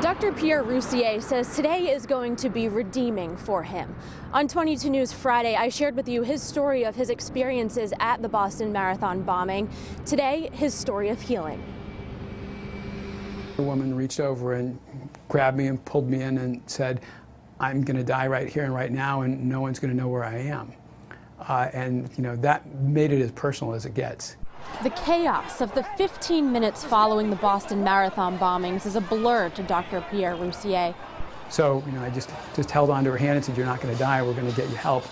Dr. Pierre Rouzier says today is going to be redeeming for him. On 22 News Friday, I shared with you his story of his experiences at the Boston Marathon bombing. Today, his story of healing. A woman reached over and grabbed me and pulled me in and said, "I'm going to die right here and right now, and no one's going to know where I am." And that made it as personal as it gets. The chaos of the 15 minutes following the Boston Marathon bombings is a blur to Dr. Pierre Rouzier. So, I just held onto her hand and said, "You're not going to die. We're going to get you help."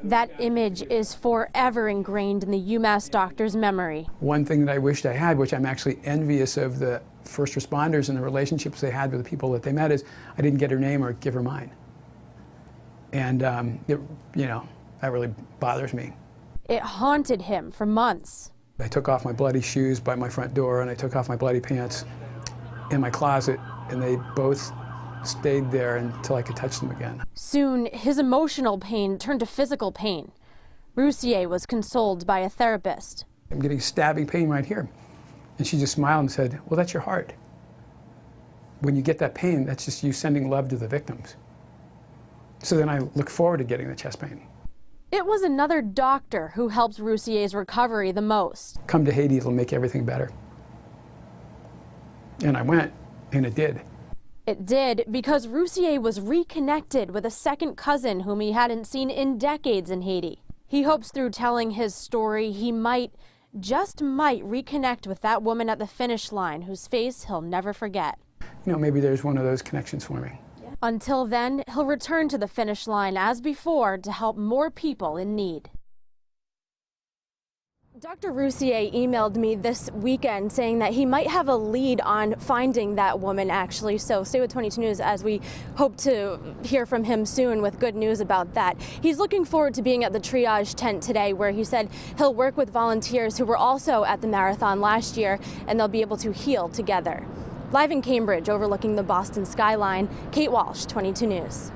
That image is forever ingrained in the UMass doctor's memory. One thing that I wished I had, which I'm actually envious of the first responders and the relationships they had with the people that they met, is I didn't get her name or give her mine. And, that really bothers me. It haunted him for months. I took off my bloody shoes by my front door, and I took off my bloody pants in my closet, and they both stayed there until I could touch them again. Soon, his emotional pain turned to physical pain. Rouzier was consoled by a therapist. "I'm getting stabbing pain right here." And she just smiled and said, "Well, that's your heart. When you get that pain, that's just you sending love to the victims." So then I look forward to getting the chest pain. It was another doctor who helped Rouzier's recovery the most. "Come to Haiti, it'll make everything better." And I went, and it did. It did, because Rouzier was reconnected with a second cousin whom he hadn't seen in decades in Haiti. He hopes through telling his story he just might reconnect with that woman at the finish line whose face he'll never forget. Maybe there's one of those connections for me. Until then, he'll return to the finish line as before to help more people in need. Dr. Rouzier emailed me this weekend saying that he might have a lead on finding that woman, actually. So stay with 22 News as we hope to hear from him soon with good news about that. He's looking forward to being at the triage tent today, where he said he'll work with volunteers who were also at the marathon last year, and they'll be able to heal together. Live in Cambridge, overlooking the Boston skyline, Kate Walsh, 22 News.